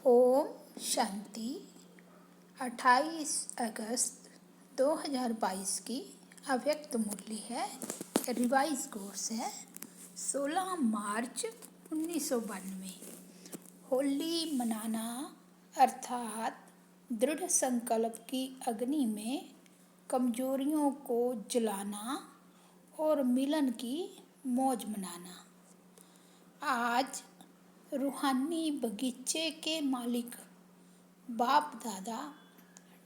ओम शांति। 28 अगस्त 2022 की अव्यक्त मुरली है। रिवाइज कोर्स है 16 मार्च 1992। होली मनाना अर्थात दृढ़ संकल्प की अग्नि में कमजोरियों को जलाना और मिलन की मौज मनाना। आज रूहानी बगीचे के मालिक बाप दादा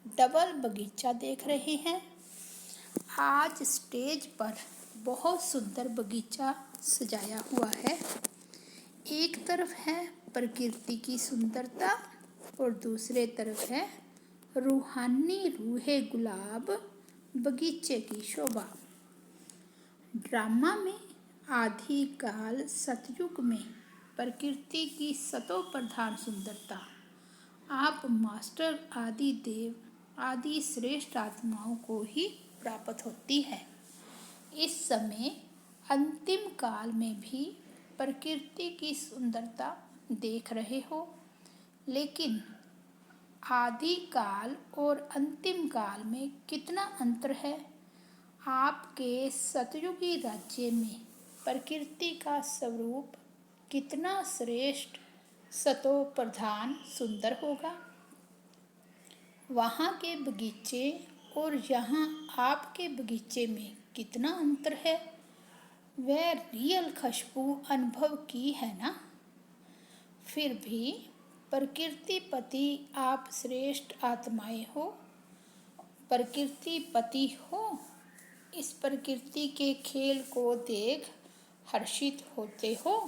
डबल बगीचा देख रहे हैं। आज स्टेज पर बहुत सुंदर बगीचा सजाया हुआ है। एक तरफ है प्रकृति की सुंदरता और दूसरे तरफ है रूहानी रूहे गुलाब बगीचे की शोभा। ड्रामा में आदि काल सतयुग में प्रकृति की सतो प्रधान सुंदरता आप मास्टर आदि देव आदि श्रेष्ठ आत्माओं को ही प्राप्त होती है। इस समय अंतिम काल में भी प्रकृति की सुंदरता देख रहे हो, लेकिन आदि काल और अंतिम काल में कितना अंतर है। आपके सतयुगी राज्य में प्रकृति का स्वरूप कितना श्रेष्ठ सतो प्रधान सुंदर होगा। वहाँ के बगीचे और यहाँ आपके बगीचे में कितना अंतर है। वह रियल खुशबू अनुभव की है ना। फिर भी प्रकृति पति आप श्रेष्ठ आत्माएं हो, प्रकृति पति हो। इस प्रकृति के खेल को देख हर्षित होते हो।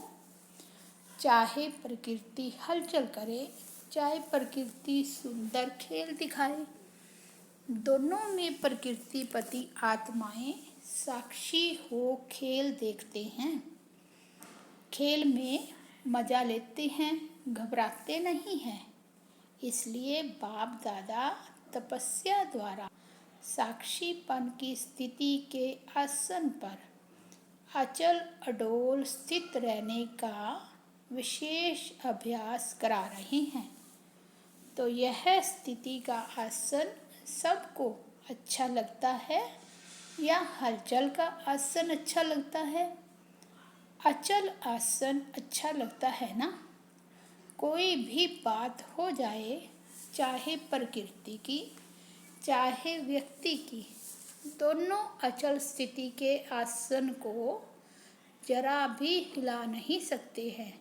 चाहे प्रकृति हलचल करे, चाहे प्रकृति सुंदर खेल दिखाए, दोनों में प्रकृति पति आत्माएं साक्षी हो खेल देखते हैं। खेल में मजा लेते हैं, घबराते नहीं हैं। इसलिए बाप दादा तपस्या द्वारा साक्षीपन की स्थिति के आसन पर अचल अडोल स्थित रहने का विशेष अभ्यास करा रहे हैं। तो यह स्थिति का आसन सबको अच्छा लगता है या हलचल का आसन अच्छा लगता है। अचल आसन अच्छा लगता है ना। कोई भी बात हो जाए, चाहे प्रकृति की चाहे व्यक्ति की, दोनों अचल स्थिति के आसन को जरा भी हिला नहीं सकते हैं।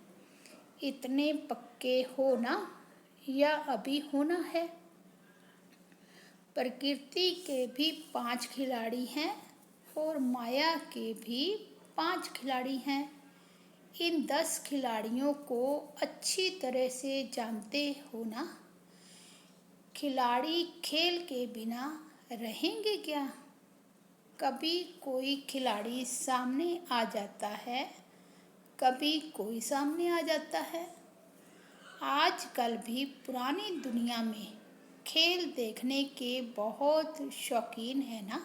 इतने पक्के हो ना या अभी होना है। प्रकृति के भी 5 खिलाड़ी हैं और माया के भी 5 खिलाड़ी हैं। इन 10 खिलाड़ियों को अच्छी तरह से जानते हो ना। खिलाड़ी खेल के बिना रहेंगे क्या। कभी कोई खिलाड़ी सामने आ जाता है, कभी कोई सामने आ जाता है। आजकल भी पुरानी दुनिया में खेल देखने के बहुत शौकीन है ना।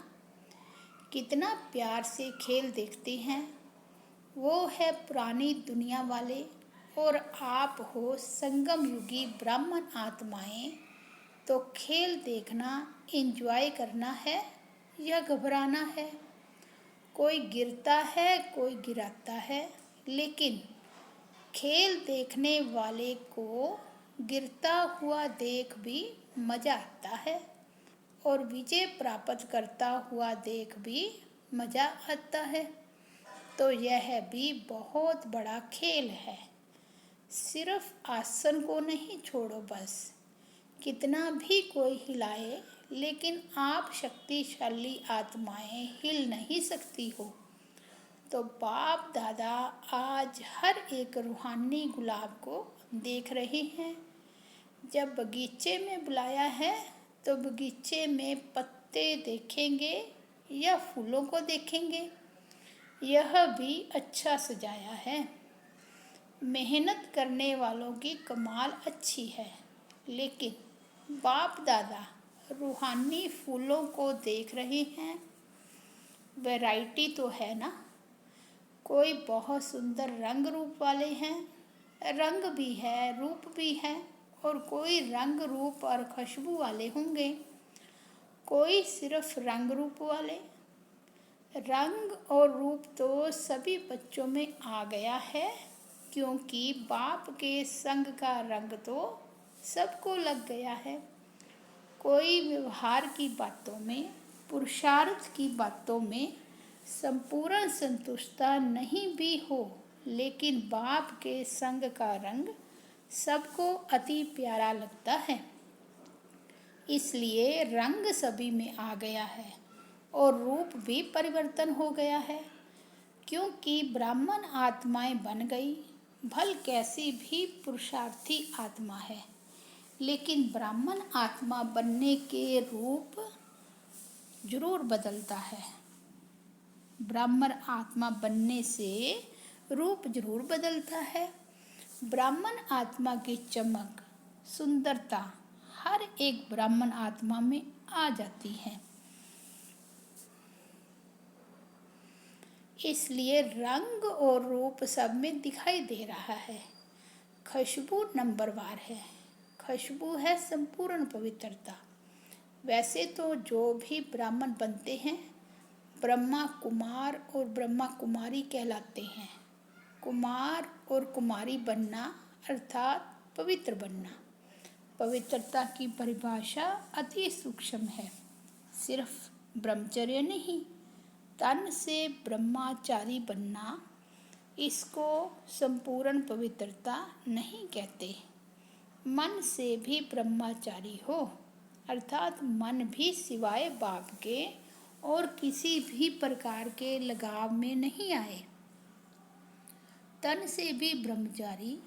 कितना प्यार से खेल देखते हैं। वो है पुरानी दुनिया वाले और आप हो संगम युगी ब्राह्मण आत्माएं। तो खेल देखना एंजॉय करना है या घबराना है। कोई गिरता है, कोई गिराता है, लेकिन खेल देखने वाले को गिरता हुआ देख भी मजा आता है और विजय प्राप्त करता हुआ देख भी मजा आता है। तो यह भी बहुत बड़ा खेल है। सिर्फ आसन को नहीं छोड़ो बस। कितना भी कोई हिलाए, लेकिन आप शक्तिशाली आत्माएं हिल नहीं सकती हो। तो बाप दादा आज हर एक रूहानी गुलाब को देख रहे हैं। जब बगीचे में बुलाया है तो बगीचे में पत्ते देखेंगे या फूलों को देखेंगे। यह भी अच्छा सजाया है। मेहनत करने वालों की कमाल अच्छी है, लेकिन बाप दादा रूहानी फूलों को देख रहे हैं। वैरायटी तो है ना। कोई बहुत सुंदर रंग रूप वाले हैं, रंग भी है, रूप भी है, और कोई रंग रूप और खुशबू वाले होंगे, कोई सिर्फ रंग रूप वाले। रंग और रूप तो सभी बच्चों में आ गया है, क्योंकि बाप के संग का रंग तो सबको लग गया है। कोई व्यवहार की बातों में, पुरुषार्थ की बातों में संपूर्ण संतुष्टता नहीं भी हो, लेकिन बाप के संग का रंग सबको अति प्यारा लगता है। इसलिए रंग सभी में आ गया है और रूप भी परिवर्तन हो गया है, क्योंकि ब्राह्मण आत्माएं बन गई। भल कैसी भी पुरुषार्थी आत्मा है, लेकिन ब्राह्मण आत्मा बनने के रूप जरूर बदलता है। ब्राह्मण आत्मा बनने से रूप जरूर बदलता है। ब्राह्मण आत्मा की चमक, सुंदरता हर एक ब्राह्मण आत्मा में आ जाती है। इसलिए रंग और रूप सब में दिखाई दे रहा है। खुशबू नंबरवार है। खुशबू है संपूर्ण पवित्रता। वैसे तो जो भी ब्राह्मण बनते हैं, ब्रह्मा कुमार और ब्रह्मा कुमारी कहलाते हैं। कुमार और कुमारी बनना अर्थात पवित्र बनना। पवित्रता की परिभाषा अति सूक्ष्म है। सिर्फ ब्रह्मचर्य नहीं, तन से ब्रह्मचारी बनना, इसको संपूर्ण पवित्रता नहीं कहते। मन से भी ब्रह्मचारी हो, अर्थात मन भी सिवाय बाप के और किसी भी प्रकार के लगाव में नहीं आए। तन से भी ब्रह्मचारी,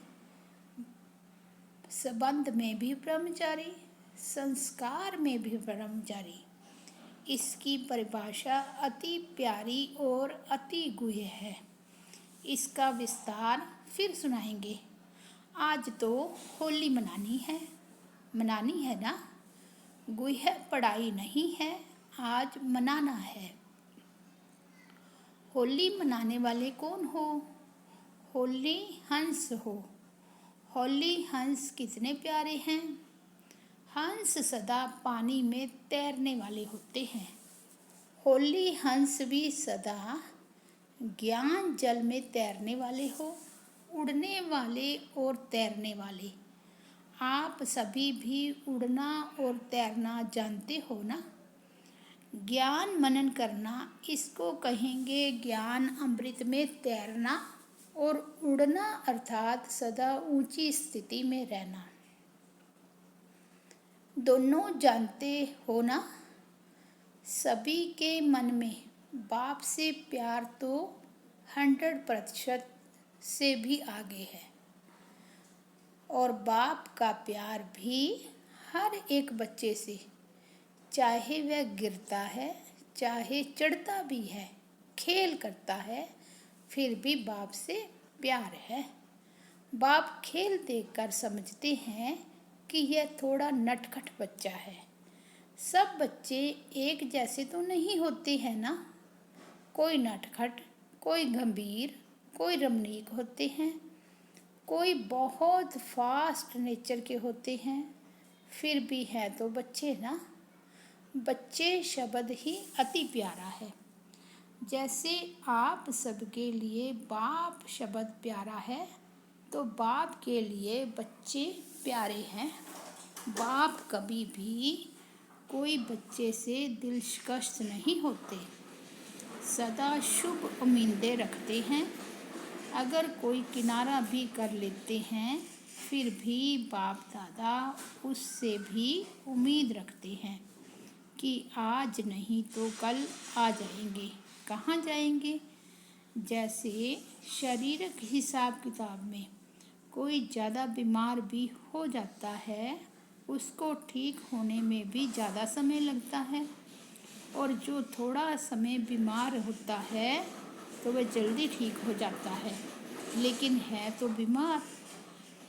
संबंध में भी ब्रह्मचारी, संस्कार में भी ब्रह्मचारी। इसकी परिभाषा अति प्यारी और अति गुह्य है। इसका विस्तार फिर सुनाएंगे। आज तो होली मनानी है ना। गुह्य पढ़ाई नहीं है, आज मनाना है। होली मनाने वाले कौन हो? होली हंस हो। होली हंस कितने प्यारे हैं। हंस सदा पानी में तैरने वाले होते हैं। होली हंस भी सदा ज्ञान जल में तैरने वाले हो, उड़ने वाले और तैरने वाले। आप सभी भी उड़ना और तैरना जानते हो ना। ज्ञान मनन करना, इसको कहेंगे ज्ञान अमृत में तैरना। और उड़ना अर्थात सदा ऊंची स्थिति में रहना। दोनों जानते हो ना। सभी के मन में बाप से प्यार तो 100% से भी आगे है। और बाप का प्यार भी हर एक बच्चे से, चाहे वह गिरता है, चाहे चढ़ता भी है, खेल करता है, फिर भी बाप से प्यार है। बाप खेल देखकर समझते हैं कि यह थोड़ा नटखट बच्चा है। सब बच्चे एक जैसे तो नहीं होते हैं ना। कोई नटखट, कोई गंभीर, कोई रमणीक होते हैं, कोई बहुत फास्ट नेचर के होते हैं, फिर भी है तो बच्चे ना। बच्चे शब्द ही अति प्यारा है। जैसे आप सबके लिए बाप शब्द प्यारा है, तो बाप के लिए बच्चे प्यारे हैं। बाप कभी भी कोई बच्चे से दिलकश नहीं होते, सदा शुभ उम्मीदें रखते हैं। अगर कोई किनारा भी कर लेते हैं, फिर भी बाप दादा उससे भी उम्मीद रखते हैं कि आज नहीं तो कल आ जाएंगे। कहाँ जाएंगे? जैसे शारीरिक हिसाब किताब में कोई ज़्यादा बीमार भी हो जाता है, उसको ठीक होने में भी ज़्यादा समय लगता है। और जो थोड़ा समय बीमार होता है तो वह जल्दी ठीक हो जाता है, लेकिन है तो बीमार।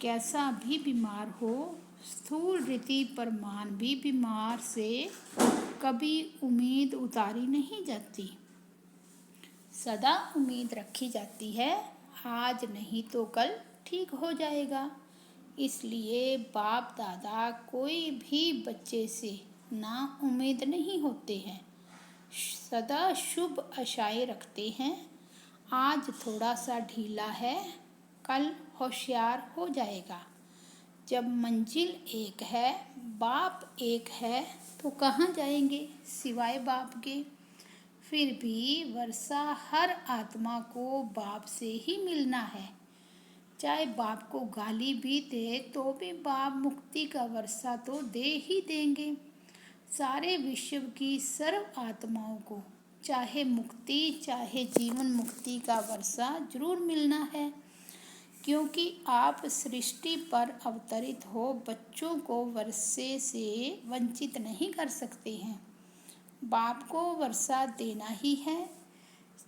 कैसा भी बीमार हो, स्थूल रीति परमान भी बीमार से कभी उम्मीद उतारी नहीं जाती। सदा उम्मीद रखी जाती है, आज नहीं तो कल ठीक हो जाएगा। इसलिए बाप दादा कोई भी बच्चे से ना उम्मीद नहीं होते हैं, सदा शुभ आशाएं रखते हैं। आज थोड़ा सा ढीला है, कल होशियार हो जाएगा। जब मंजिल एक है, बाप एक है, तो कहाँ जाएंगे सिवाय बाप के। फिर भी वर्षा हर आत्मा को बाप से ही मिलना है। चाहे बाप को गाली भी दे तो भी बाप मुक्ति का वर्षा तो दे ही देंगे। सारे विश्व की सर्व आत्माओं को चाहे मुक्ति चाहे जीवन मुक्ति का वर्षा जरूर मिलना है, क्योंकि आप सृष्टि पर अवतरित हो बच्चों को वर्षे से वंचित नहीं कर सकते हैं। बाप को वर्षा देना ही है,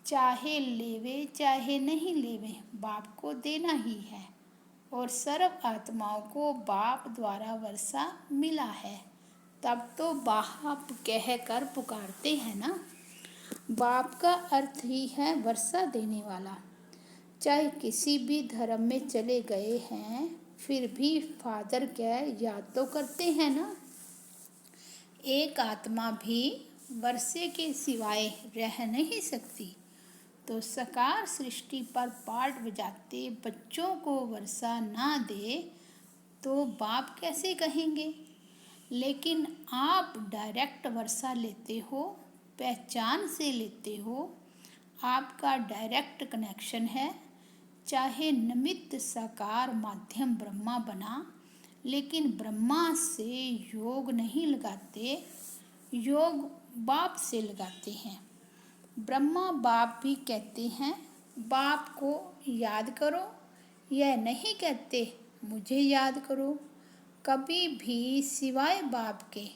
चाहे लेवे चाहे नहीं लेवे, बाप को देना ही है। और सर्व आत्माओं को बाप द्वारा वर्षा मिला है, तब तो बाप कह कर पुकारते हैं ना। बाप का अर्थ ही है वर्षा देने वाला। चाहे किसी भी धर्म में चले गए हैं, फिर भी फादर कह याद तो करते हैं ना। एक आत्मा भी वर्षे के सिवाय रह नहीं सकती, तो साकार सृष्टि पर पाठ बजाते बच्चों को वर्षा ना दे तो बाप कैसे कहेंगे। लेकिन आप डायरेक्ट वर्षा लेते हो, पहचान से लेते हो, आपका डायरेक्ट कनेक्शन है। चाहे निमित्त साकार माध्यम ब्रह्मा बना, लेकिन ब्रह्मा से योग नहीं लगाते, योग बाप से लगाते हैं। ब्रह्मा बाप भी कहते हैं बाप को याद करो, यह नहीं कहते मुझे याद करो। कभी भी सिवाय बाप के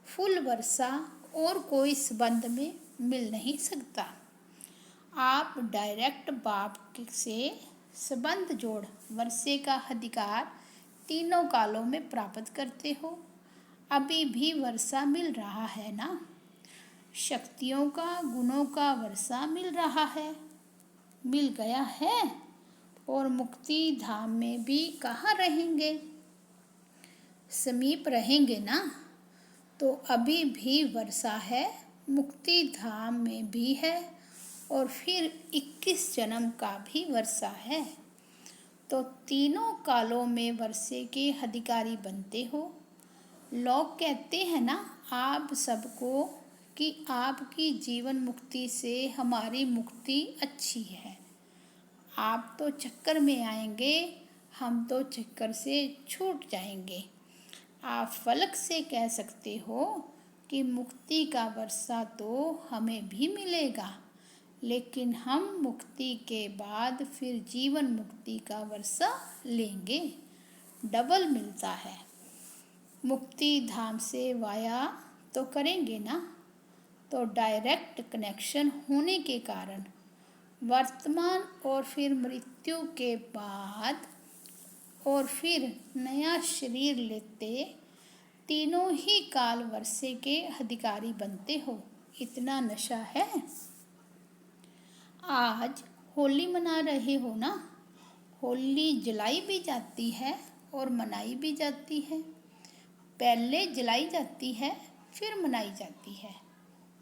फुल वर्षा और कोई संबंध में मिल नहीं सकता। आप डायरेक्ट बाप से संबंध जोड़ वर्षे का अधिकार तीनों कालों में प्राप्त करते हो। अभी भी वर्षा मिल रहा है ना, शक्तियों का गुणों का वर्षा मिल रहा है, मिल गया है। और मुक्ति धाम में भी कहाँ रहेंगे, समीप रहेंगे ना। तो अभी भी वर्षा है, मुक्ति धाम में भी है, और फिर 21 जन्म का भी वर्षा है। तो तीनों कालों में वर्षे के अधिकारी बनते हो। लोग कहते हैं ना आप सबको कि आपकी जीवन मुक्ति से हमारी मुक्ति अच्छी है। आप तो चक्कर में आएंगे, हम तो चक्कर से छूट जाएंगे। आप फलक से कह सकते हो कि मुक्ति का वर्षा तो हमें भी मिलेगा, लेकिन हम मुक्ति के बाद फिर जीवन मुक्ति का वर्षा लेंगे, डबल मिलता है। मुक्ति धाम से वाया तो करेंगे ना, तो डायरेक्ट कनेक्शन होने के कारण वर्तमान और फिर मृत्यु के बाद और फिर नया शरीर लेते तीनों ही काल वर्षे के अधिकारी बनते हो। इतना नशा है। आज होली मना रहे हो ना, होली जलाई भी जाती है और मनाई भी जाती है। पहले जलाई जाती है फिर मनाई जाती है।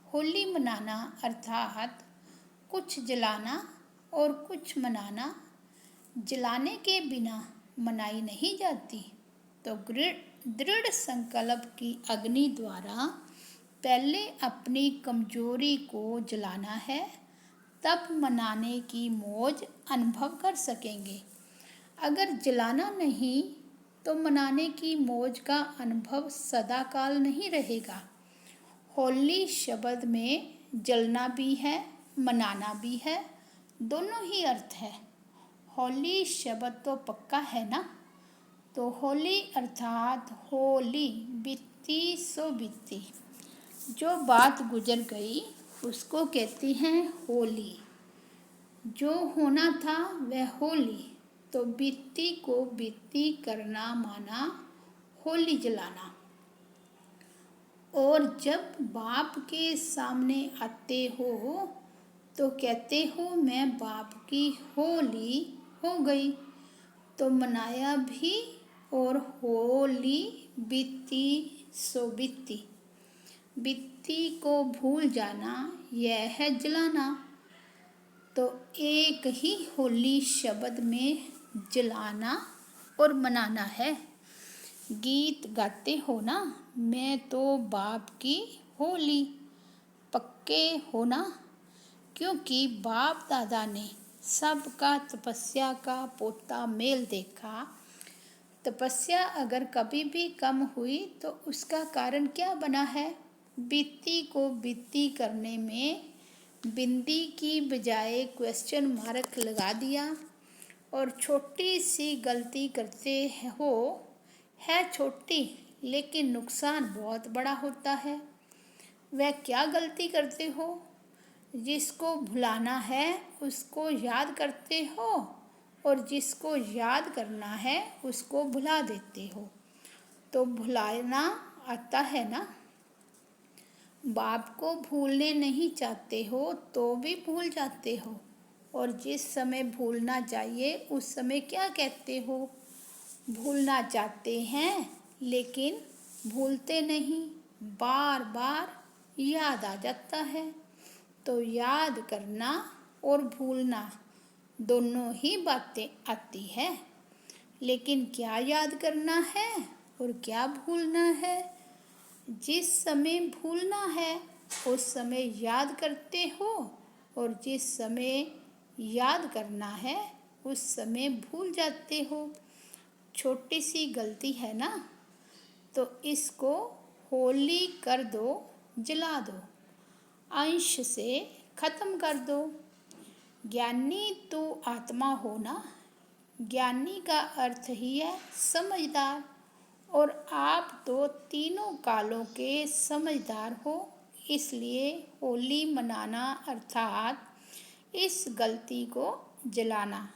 होली मनाना अर्थात कुछ जलाना और कुछ मनाना। जलाने के बिना मनाई नहीं जाती, तो दृढ़ संकल्प की अग्नि द्वारा पहले अपनी कमजोरी को जलाना है, तब मनाने की मौज अनुभव कर सकेंगे। अगर जलाना नहीं तो मनाने की मौज का अनुभव सदाकाल नहीं रहेगा। होली शब्द में जलना भी है, मनाना भी है, दोनों ही अर्थ है। होली शब्द तो पक्का है ना, तो होली अर्थात होली, बीती सो बीती। जो बात गुजर गई उसको कहते हैं होली। जो होना था वह होली, तो बीती को बीती करना माना होली जलाना। और जब बाप के सामने आते हो तो कहते हो मैं बाप की होली हो गई, तो मनाया भी और होली बीती सो बीती। बीती को भूल जाना यह है जलाना। तो एक ही होली शब्द में जलाना और मनाना है। गीत गाते हो ना, मैं तो बाप की होली, पक्के हो ना, क्योंकि बाप दादा ने सबका तपस्या का पोता मेल देखा। तपस्या अगर कभी भी कम हुई तो उसका कारण क्या बना है? बीती को बीती करने में बिंदी की बजाय क्वेश्चन मार्क लगा दिया। और छोटी सी गलती करते हो, है छोटी लेकिन नुकसान बहुत बड़ा होता है। वह क्या गलती करते हो? जिसको भुलाना है उसको याद करते हो और जिसको याद करना है उसको भुला देते हो। तो भुलाना आता है ना। बाप को भूलने नहीं चाहते हो तो भी भूल जाते हो, और जिस समय भूलना चाहिए उस समय क्या कहते हो? भूलना चाहते हैं लेकिन भूलते नहीं, बार बार याद आ जाता है। तो याद करना और भूलना दोनों ही बातें आती है, लेकिन क्या याद करना है और क्या भूलना है? जिस समय भूलना है उस समय याद करते हो, और जिस समय याद करना है उस समय भूल जाते हो। छोटी सी गलती है ना, तो इसको होली कर दो, जला दो, अंश से खत्म कर दो। ज्ञानी तो आत्मा हो ना। ज्ञानी का अर्थ ही है समझदार, और आप तो तीनों कालों के समझदार हो। इसलिए होली मनाना अर्थात इस गलती को जलाना।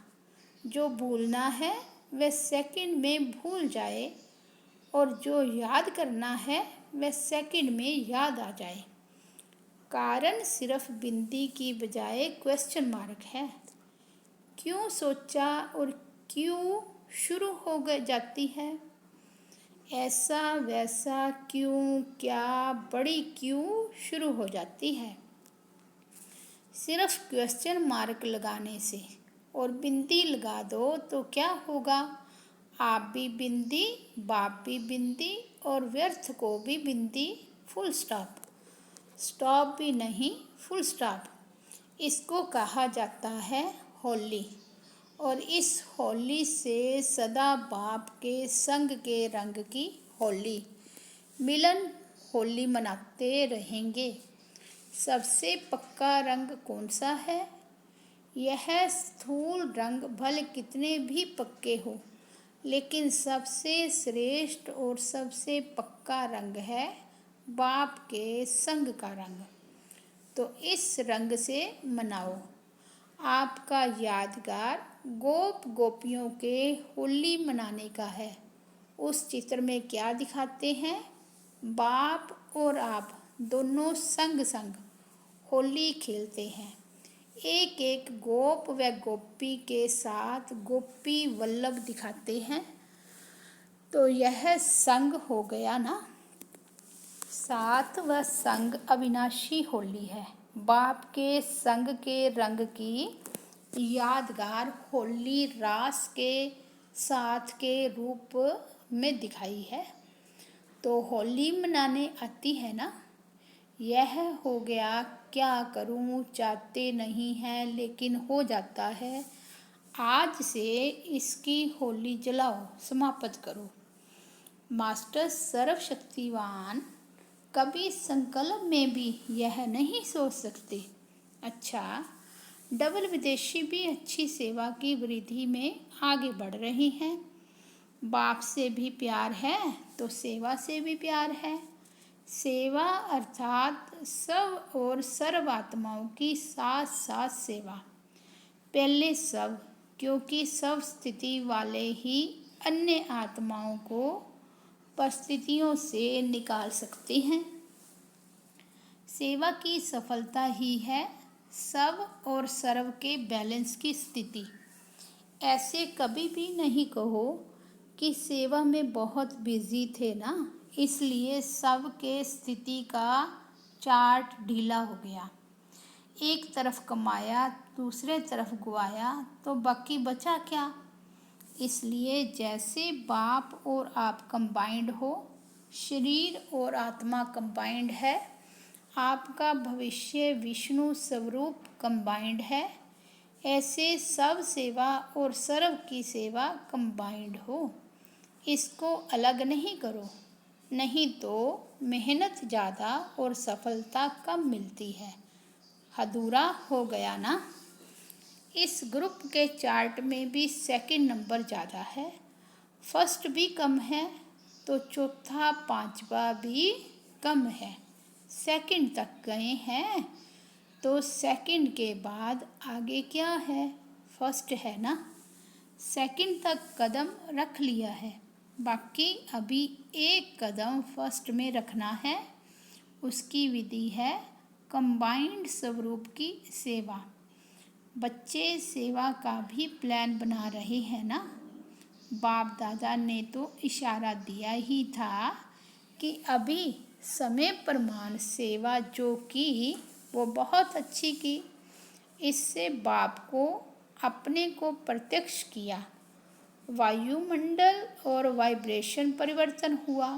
जो भूलना है वह सेकंड में भूल जाए, और जो याद करना है वह सेकंड में याद आ जाए। कारण सिर्फ बिंदी की बजाय क्वेश्चन मार्क है। क्यों सोचा और क्यों शुरू हो जाती है। ऐसा वैसा क्यों, क्या, बड़ी क्यों शुरू हो जाती है। सिर्फ क्वेश्चन मार्क लगाने से, और बिंदी लगा दो तो क्या होगा? आप भी बिंदी, बाप भी बिंदी, और व्यर्थ को भी बिंदी, फुल स्टॉप। स्टॉप भी नहीं, फुल स्टॉप। इसको कहा जाता है होली। और इस होली से सदा बाप के संग के रंग की होली, मिलन होली मनाते रहेंगे। सबसे पक्का रंग कौन सा है? यह स्थूल रंग भले कितने भी पक्के हो, लेकिन सबसे श्रेष्ठ और सबसे पक्का रंग है बाप के संग का रंग। तो इस रंग से मनाओ। आपका यादगार गोप गोपियों के होली मनाने का है। उस चित्र में क्या दिखाते हैं? बाप और आप दोनों संग संग होली खेलते हैं। एक एक गोप व गोपी के साथ गोपी वल्लभ दिखाते हैं। तो यह संग हो गया ना। साथ व संग अविनाशी होली है। बाप के संग के रंग की यादगार होली रास के साथ के रूप में दिखाई है। तो होली मनाने आती है ना। यह हो गया क्या करूं, चाहते नहीं हैं लेकिन हो जाता है। आज से इसकी होली जलाओ, समाप्त करो। मास्टर सर्वशक्तिवान कभी संकल्प में भी यह नहीं सोच सकते। अच्छा, डबल विदेशी भी अच्छी सेवा की वृद्धि में आगे बढ़ रही हैं। बाप से भी प्यार है तो सेवा से भी प्यार है। सेवा अर्थात सब और सर्व आत्माओं की साथ साथ सेवा। पहले सब, क्योंकि सब स्थिति वाले ही अन्य आत्माओं को परिस्थितियों से निकाल सकते हैं। सेवा की सफलता ही है सब और सर्व के बैलेंस की स्थिति। ऐसे कभी भी नहीं कहो कि सेवा में बहुत बिजी थे ना, इसलिए सबके स्थिति का चार्ट ढीला हो गया। एक तरफ कमाया, दूसरे तरफ गवाया, तो बाकी बचा क्या। इसलिए जैसे बाप और आप कंबाइंड हो, शरीर और आत्मा कंबाइंड है, आपका भविष्य विष्णु स्वरूप कंबाइंड है, ऐसे सब सेवा और सर्व की सेवा कंबाइंड हो। इसको अलग नहीं करो, नहीं तो मेहनत ज़्यादा और सफलता कम मिलती है। अधूरा हो गया ना। इस ग्रुप के चार्ट में भी सेकंड नंबर ज़्यादा है, फर्स्ट भी कम है, तो चौथा पांचवा भी कम है। सेकंड तक गए हैं, तो सेकंड के बाद आगे क्या है, फर्स्ट है ना। सेकंड तक कदम रख लिया है, बाकी अभी एक कदम फर्स्ट में रखना है। उसकी विधि है कंबाइंड स्वरूप की सेवा। बच्चे सेवा का भी प्लान बना रहे हैं ना। बाप दादा ने तो इशारा दिया ही था कि अभी समय प्रमाण सेवा जो की वो बहुत अच्छी की। इससे बाप को अपने को प्रत्यक्ष किया, वायुमंडल और वाइब्रेशन परिवर्तन हुआ।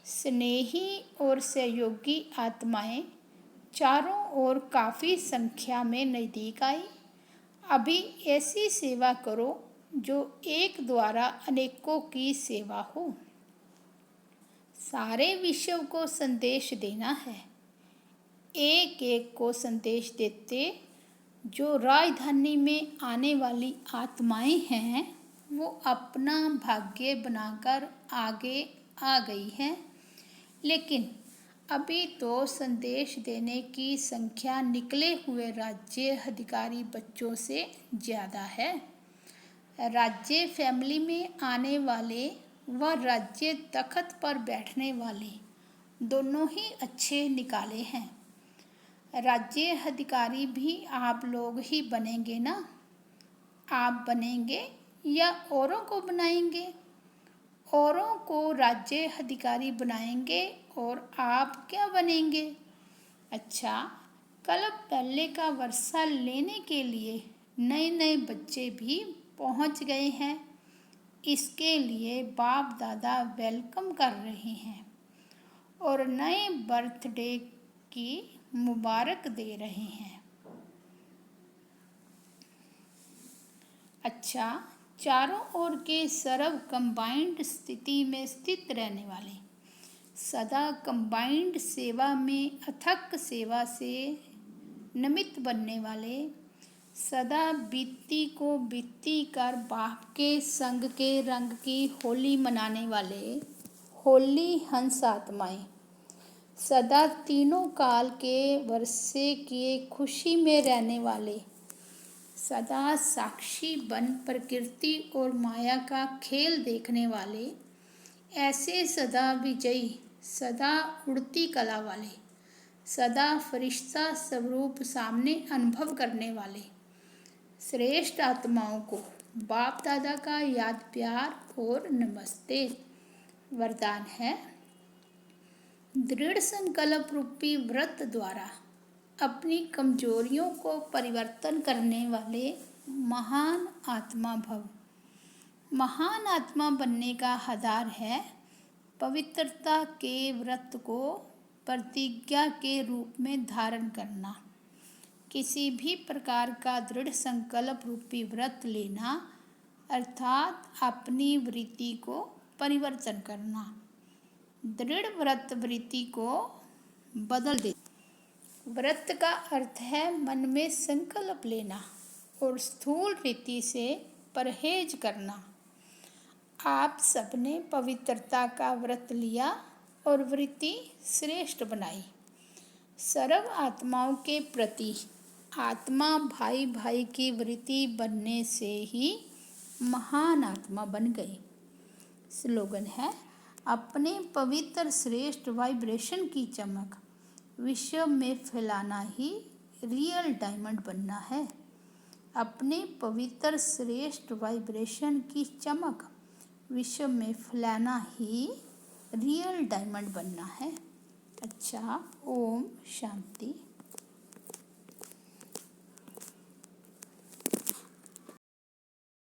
स्नेही और सहयोगी आत्माएं चारों ओर काफ़ी संख्या में नज़दीक आई। अभी ऐसी सेवा करो जो एक द्वारा अनेकों की सेवा हो। सारे विश्व को संदेश देना है। एक एक को संदेश देते जो राजधानी में आने वाली आत्माएं हैं, वो अपना भाग्य बनाकर आगे आ गई हैं। लेकिन अभी तो संदेश देने की संख्या निकले हुए राज्य अधिकारी बच्चों से ज़्यादा है। राज्य फैमिली में आने वाले व राज्य तख्त पर बैठने वाले दोनों ही अच्छे निकाले हैं। राज्य अधिकारी भी आप लोग ही बनेंगे ना। आप बनेंगे या औरों को बनाएंगे। औरों को राज्य अधिकारी बनाएंगे और आप क्या बनेंगे। अच्छा, कल पहले का वर्षा लेने के लिए नए नए बच्चे भी पहुंच गए हैं। इसके लिए बाप दादा वेलकम कर रहे हैं और नए बर्थडे की मुबारक दे रहे हैं। अच्छा, चारों ओर के सर्व कंबाइंड स्थिति में स्थित रहने वाले, सदा कंबाइंड सेवा में अथक सेवा से नमित बनने वाले, सदा बीती को बीती कर बाप के संग के रंग की होली मनाने वाले होली हंस आत्माएं, सदा तीनों काल के वर्षे की खुशी में रहने वाले, सदा साक्षी बन प्रकृति और माया का खेल देखने वाले, ऐसे सदा विजयी, सदा उड़ती कला वाले, सदा फरिश्ता स्वरूप सामने अनुभव करने वाले श्रेष्ठ आत्माओं को बाप दादा का याद प्यार और नमस्ते। वरदान है, दृढ़ संकल्प रूपी व्रत द्वारा अपनी कमजोरियों को परिवर्तन करने वाले महान आत्मा भव। महान आत्मा बनने का आधार है पवित्रता के व्रत को प्रतिज्ञा के रूप में धारण करना। किसी भी प्रकार का दृढ़ संकल्प रूपी व्रत लेना अर्थात अपनी वृत्ति को परिवर्तन करना। दृढ़ व्रत वृत्ति को बदल दे। व्रत का अर्थ है मन में संकल्प लेना और स्थूल रीति से परहेज करना। आप सबने पवित्रता का व्रत लिया और वृत्ति श्रेष्ठ बनाई। सर्व आत्माओं के प्रति आत्मा भाई भाई की वृत्ति बनने से ही महान आत्मा बन गई। स्लोगन है, अपने पवित्र श्रेष्ठ वाइब्रेशन की चमक विश्व में फैलाना ही रियल डायमंड बनना है। अपने पवित्र श्रेष्ठ वाइब्रेशन की चमक विश्व में फैलाना ही रियल डायमंड बनना है। अच्छा, ओम शांति।